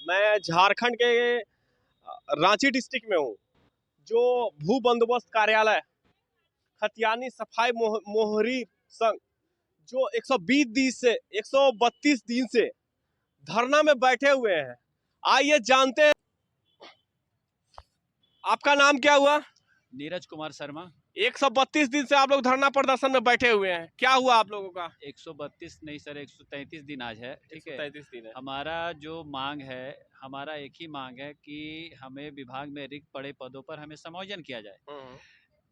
मैं झारखंड के रांची डिस्ट्रिक्ट में हूँ। जो भू बंदोबस्त कार्यालय खतियानी सफाई मोहरी संघ जो 120 दिन से 132 दिन से धरना में बैठे हुए हैं। आइए जानते हैं, आपका नाम क्या हुआ? नीरज कुमार शर्मा। 132 दिन से आप लोग धरना प्रदर्शन में बैठे हुए हैं, क्या हुआ आप लोगों का? 132 नहीं सर, 133 दिन आज है। ठीक है, 133 दिन है। हमारा जो मांग है, हमारा एक ही मांग है कि हमें विभाग में रिक्त पड़े पदों पर हमें समायोजन किया जाए।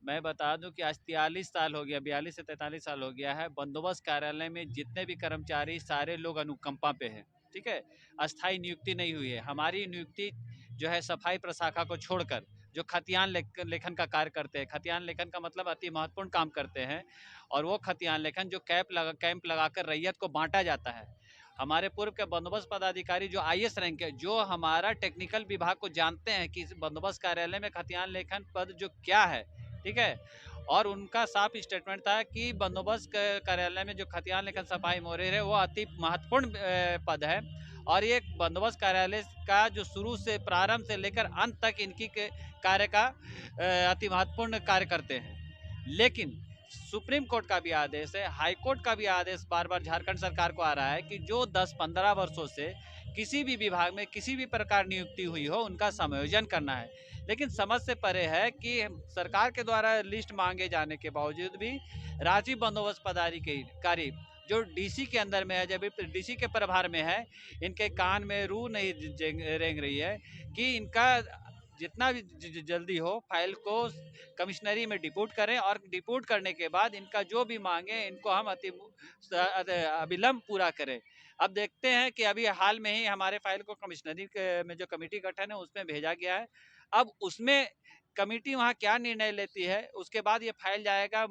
मैं बता दूं कि आज 43 साल हो गया, 42 से 43 साल हो गया है। बंदोबस्त कार्यालय में जितने भी कर्मचारी सारे लोग अनुकंपा पे हैं। ठीक है, अस्थायी नियुक्ति नहीं हुई है। हमारी नियुक्ति जो है सफाई प्रशाखा को छोड़कर जो खतियान लेखन का कार्य करते हैं, खतियान लेखन का मतलब अति महत्वपूर्ण काम करते हैं, और वो खतियान लेखन जो कैंप लगाकर रैयत को बांटा जाता है। हमारे पूर्व के बंदोबस्त पदाधिकारी जो IAS रैंक के, जो हमारा टेक्निकल विभाग को जानते हैं कि बंदोबस्त कार्यालय में खतियान लेखन पद जो क्या है। ठीक है, और उनका साफ स्टेटमेंट था कि बंदोबस्त कार्यालय में जो खतियान लेखन सफाई मोहर है वो अति महत्वपूर्ण पद है, और ये बंदोबस्त कार्यालय का जो शुरू से प्रारंभ से लेकर अंत तक इनकी कार्य का अति महत्वपूर्ण कार्य करते हैं। लेकिन सुप्रीम कोर्ट का भी आदेश है, हाई कोर्ट का भी आदेश बार बार झारखंड सरकार को आ रहा है कि जो 10-15 वर्षों से किसी भी विभाग में किसी भी प्रकार नियुक्ति हुई हो उनका समायोजन करना है। लेकिन समझ से परे है कि सरकार के द्वारा लिस्ट मांगे जाने के बावजूद भी रांची बंदोबस्त पदाधिकारी जो DC के अंदर में है, जब DC के प्रभार में है, इनके कान में रूह नहीं रेंग रही है कि इनका जितना भी जल्दी हो फाइल को कमिश्नरी में डिपोट करें, और डिपोट करने के बाद इनका जो भी मांगे इनको हम अविलंब पूरा करें। अब देखते हैं कि अभी हाल में ही हमारे फाइल को कमिश्नरी में जो कमेटी गठन है उसमें भेजा गया है। अब उसमें कमेटी वहाँ क्या निर्णय लेती है, उसके बाद ये फाइल जाएगा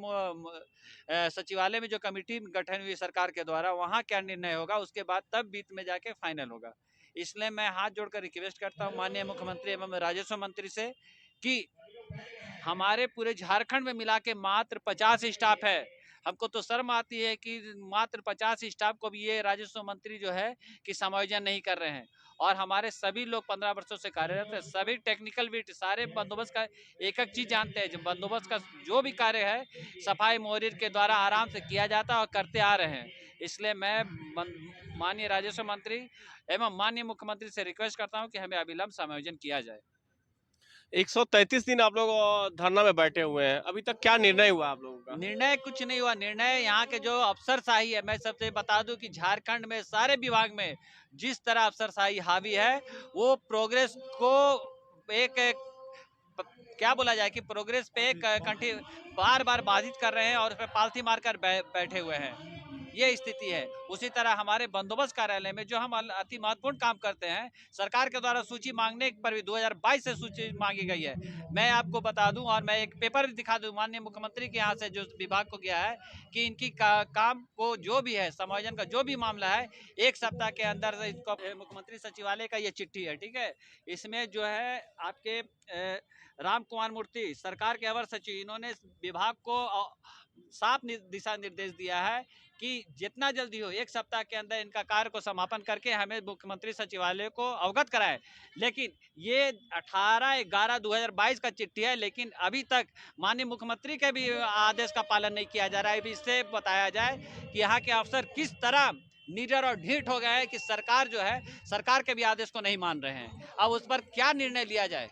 सचिवालय में जो कमेटी गठन हुई सरकार के द्वारा, वहाँ क्या निर्णय होगा, उसके बाद तब बीच में जाके फाइनल होगा। इसलिए मैं हाथ जोड़कर रिक्वेस्ट करता हूँ माननीय मुख्यमंत्री एवं राजस्व मंत्री से कि हमारे पूरे झारखंड में मिला के मात्र 50 स्टाफ है। हमको तो शर्म आती है कि मात्र 50 स्टाफ को भी ये राजस्व मंत्री जो है कि समायोजन नहीं कर रहे हैं, और हमारे सभी लोग 15 वर्षों से कार्यरत है। सभी टेक्निकल भी सारे बंदोबस्त का एक एक चीज जानते हैं। जो बंदोबस्त का जो भी कार्य है सफाई मोहरिर के द्वारा आराम से किया जाता है और करते आ रहे हैं। इसलिए मैं माननीय राजस्व मंत्री एवं माननीय मुख्यमंत्री से रिक्वेस्ट करता हूँ कि हमें अविलंब समायोजन किया जाए। 133 दिन आप लोग धरना में बैठे हुए हैं, अभी तक क्या निर्णय हुआ आप लोगों का? निर्णय कुछ नहीं हुआ। निर्णय यहाँ के जो अफसरशाही है, मैं सबसे बता दूं कि झारखंड में सारे विभाग में जिस तरह अफसरशाही हावी है, वो प्रोग्रेस को एक क्या बोला जाए कि प्रोग्रेस पे कंठी बार बार बाधित कर रहे हैं और उस पर पालथी मारकर बैठे हुए हैं। ये स्थिति है। उसी तरह हमारे बंदोबस्त कार्यालय में जो हम अति महत्वपूर्ण काम करते हैं, सरकार के द्वारा सूची मांगने पर भी 2022 से सूची मांगी गई है। मैं आपको बता दूं और मैं एक पेपर दिखा दूं माननीय मुख्यमंत्री के यहाँ से जो विभाग को गया है कि इनकी काम को जो भी है समायोजन का जो भी मामला है 1 सप्ताह के अंदर इसको मुख्यमंत्री सचिवालय का ये चिट्ठी है। ठीक है, इसमें जो है आपके राम कुमार मूर्ति सरकार के अवर सचिव, इन्होंने विभाग को साफ दिशा निर्देश दिया है कि जितना जल्दी हो 1 सप्ताह के अंदर इनका कार्य को समापन करके हमें मुख्यमंत्री सचिवालय को अवगत कराए। लेकिन ये 18/11/2022 का चिट्ठी है, लेकिन अभी तक माननीय मुख्यमंत्री के भी आदेश का पालन नहीं किया जा रहा है। अभी इससे बताया जाए कि यहाँ के अफसर किस तरह निडर और ढीठ हो गए हैं कि सरकार जो है सरकार के भी आदेश को नहीं मान रहे हैं। अब उस पर क्या निर्णय लिया जाए।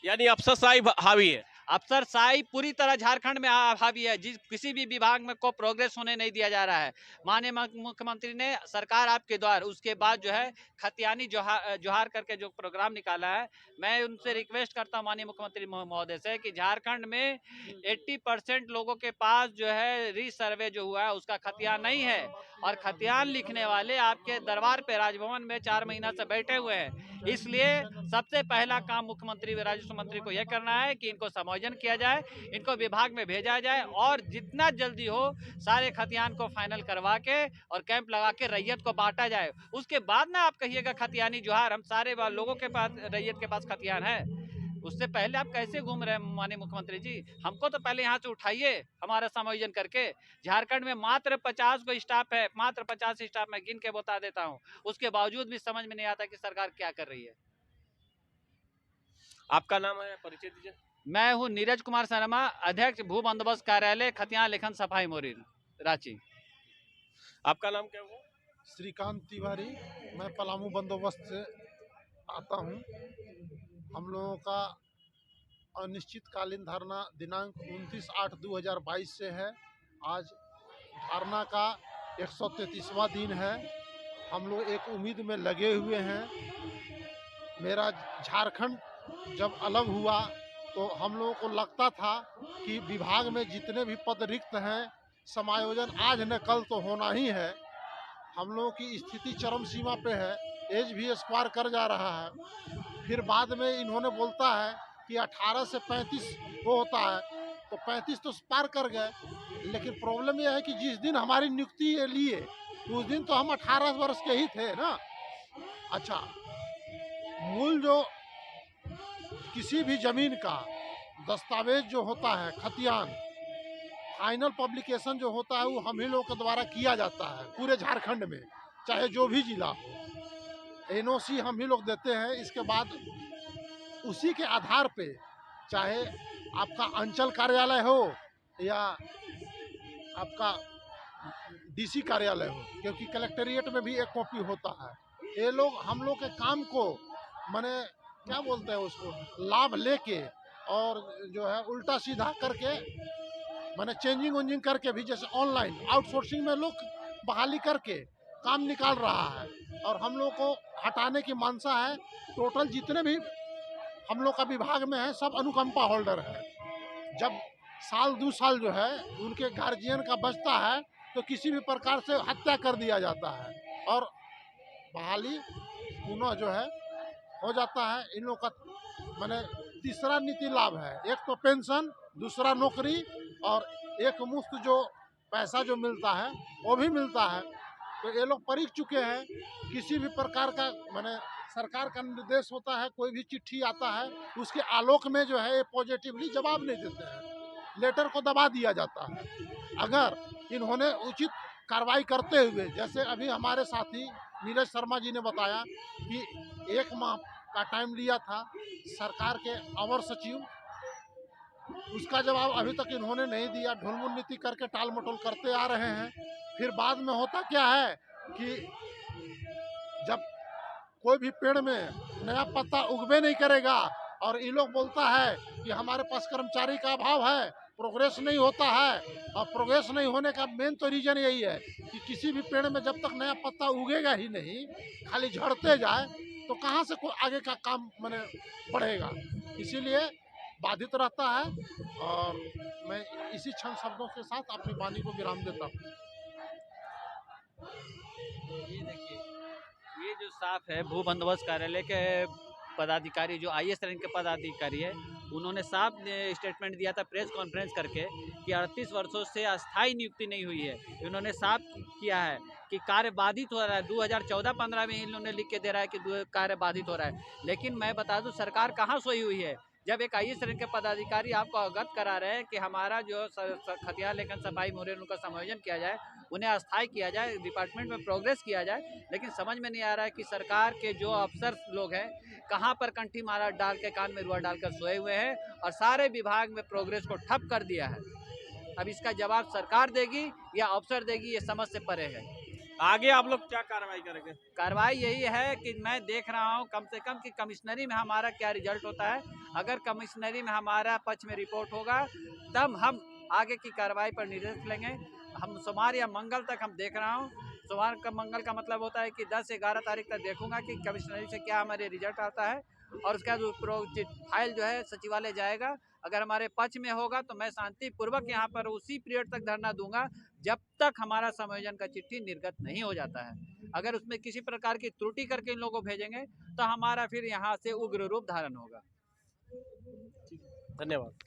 यानी अफसरशाही हावी है। अफसरशाही पूरी तरह झारखंड में हावी है। जिस किसी भी विभाग में को प्रोग्रेस होने नहीं दिया जा रहा है। माननीय मुख्यमंत्री ने सरकार आपके द्वार उसके बाद जो है खतियानी जोहार करके जो प्रोग्राम निकाला है, मैं उनसे रिक्वेस्ट करता हूं माननीय मुख्यमंत्री महोदय से कि झारखंड में 80% लोगों के पास जो है रीसर्वे जो हुआ है उसका खतियान नहीं है, और खतियान लिखने वाले आपके दरबार पे राजभवन में 4 महीना से बैठे हुए हैं। इसलिए सबसे पहला काम मुख्यमंत्री राजस्व मंत्री को यह करना है कि इनको समायोजन किया जाए, इनको विभाग में भेजा जाए, और जितना जल्दी हो सारे खतियान को फाइनल करवा के और कैंप लगा के रैयत को बांटा जाए। उसके बाद ना आप कहिएगा खतियानी जोहार, हम सारे लोगों के पास रैयत के पास खतियान है। उससे पहले आप कैसे घूम रहे हैं माननीय मुख्यमंत्री जी? हमको तो पहले यहाँ से उठाइए हमारा समायोजन करके। झारखंड में मात्र 50 को स्टाफ है, मात्र 50 स्टाफ मैं गिन के बता देता हूँ। उसके बावजूद भी समझ में नहीं आता कि सरकार क्या कर रही है। आपका नाम है, परिचय दीजिए। मैं हूँ नीरज कुमार शर्मा, अध्यक्ष भू बंदोबस्त कार्यालय खतियान लेखन सफाई मोरीन, रांची। आपका नाम क्या हुआ? श्रीकांत तिवारी। मैं पलामू बंदोबस्त से आता हूँ। हम लोगों का अनिश्चितकालीन धरना दिनांक 29/8/2022 से है। आज धरना का 133वां दिन है। हम लोग एक उम्मीद में लगे हुए हैं। मेरा झारखंड जब अलग हुआ तो हम लोगों को लगता था कि विभाग में जितने भी पद रिक्त हैं, समायोजन आज न कल तो होना ही है। हम लोगों की स्थिति चरम सीमा पे है, एज भी एक्सपायर कर जा रहा है। फिर बाद में इन्होंने बोलता है कि 18 से 35 वो होता है, तो 35 तो पार कर गए। लेकिन प्रॉब्लम यह है कि जिस दिन हमारी नियुक्ति लिए उस दिन तो हम 18 वर्ष के ही थे ना। अच्छा, मूल जो किसी भी जमीन का दस्तावेज जो होता है, खतियान फाइनल पब्लिकेशन जो होता है, वो हम ही लोगों के द्वारा किया जाता है पूरे झारखंड में, चाहे जो भी जिला हो। एनओसी हम ही लोग देते हैं। इसके बाद उसी के आधार पे, चाहे आपका अंचल कार्यालय हो या आपका डीसी कार्यालय हो, क्योंकि कलेक्टेरिएट में भी एक कॉपी होता है, ये लोग हम लोग के काम को माने क्या बोलते हैं उसको, लाभ लेके और जो है उल्टा सीधा करके माने चेंजिंग वेंजिंग करके भी, जैसे ऑनलाइन आउटसोर्सिंग में लोग बहाली करके काम निकाल रहा है। और हम लोग को हटाने की मानसा है। टोटल जितने भी हम लोग का विभाग में है सब अनुकंपा होल्डर है। जब साल 2 साल जो है उनके गार्जियन का बचता है तो किसी भी प्रकार से हत्या कर दिया जाता है और बहाली पुनः जो है हो जाता है। इन लोग का माने तीसरा नीति लाभ है, एक तो पेंशन, दूसरा नौकरी और एक मुफ्त जो पैसा जो मिलता है वो भी मिलता है। तो ये लोग परीख चुके हैं। किसी भी प्रकार का माने सरकार का निर्देश होता है, कोई भी चिट्ठी आता है, उसके आलोक में जो है ये पॉजिटिवली जवाब नहीं देते हैं, लेटर को दबा दिया जाता है। अगर इन्होंने उचित कार्रवाई करते हुए, जैसे अभी हमारे साथी नीरज शर्मा जी ने बताया कि 1 माह का टाइम लिया था सरकार के अवर सचिव, उसका जवाब अभी तक इन्होंने नहीं दिया। ढुलमुल नीति करके टाल मटोल करते आ रहे हैं। फिर बाद में होता क्या है कि जब कोई भी पेड़ में नया पत्ता उगबे नहीं करेगा और ये लोग बोलता है कि हमारे पास कर्मचारी का अभाव है, प्रोग्रेस नहीं होता है। और प्रोग्रेस नहीं होने का मेन तो रीजन यही है कि किसी भी पेड़ में जब तक नया पत्ता उगेगा ही नहीं, खाली झड़ते जाए, तो कहाँ से कोई आगे का काम माने बढ़ेगा। इसीलिए बाधित रहता है। और मैं इसी क्षण शब्दों के साथ अपनी वाणी को विराम देता हूँ। ये देखिए, ये जो स्टाफ है भू बंदोबस्त कार्यालय के पदाधिकारी, जो IAS रैंक के पदाधिकारी है, उन्होंने साफ स्टेटमेंट दिया था प्रेस कॉन्फ्रेंस करके कि 38 वर्षों से अस्थायी नियुक्ति नहीं हुई है। इन्होंने साफ किया है कि कार्य बाधित हो रहा है। 2014-15 में इन्होंने लिख के दे रहा है कि कार्य बाधित हो रहा है। लेकिन मैं बता दूं, सरकार कहाँ सोई हुई है। जब एक IAS रैंक के पदाधिकारी आपको अवगत करा रहे हैं कि हमारा जो खतियान लेखन सफाई मोरीन उनका समायोजन किया जाए, उन्हें अस्थायी किया जाए, डिपार्टमेंट में प्रोग्रेस किया जाए, लेकिन समझ में नहीं आ रहा है कि सरकार के जो अफसर लोग हैं कहाँ पर कंठी मारा डाल के, कान में रुआ डालकर सोए हुए हैं और सारे विभाग में प्रोग्रेस को ठप कर दिया है। अब इसका जवाब सरकार देगी या अफसर देगी, ये समझ से परे है। आगे आप लोग क्या कार्रवाई करेंगे? कार्रवाई यही है कि मैं देख रहा हूँ कम से कम कि कमिश्नरी में हमारा क्या रिजल्ट होता है। अगर कमिश्नरी में हमारा पक्ष में रिपोर्ट होगा तब हम आगे की कार्रवाई पर निर्देश लेंगे। हम सोमवार या मंगल तक हम देख रहा हूँ। सोमवार का मंगल का मतलब होता है कि 10-11 तारीख तक देखूंगा कि कमिश्नरी से क्या हमारे रिजल्ट आता है और उसका जो फाइल जो है सचिवालय जाएगा। अगर हमारे पक्ष में होगा तो मैं शांतिपूर्वक यहाँ पर उसी पीरियड तक धरना दूंगा जब तक हमारा समायोजन का चिट्ठी निर्गत नहीं हो जाता है। अगर उसमें किसी प्रकार की त्रुटि करके इन लोगों को भेजेंगे तो हमारा फिर यहाँ से उग्र रूप धारण होगा। धन्यवाद।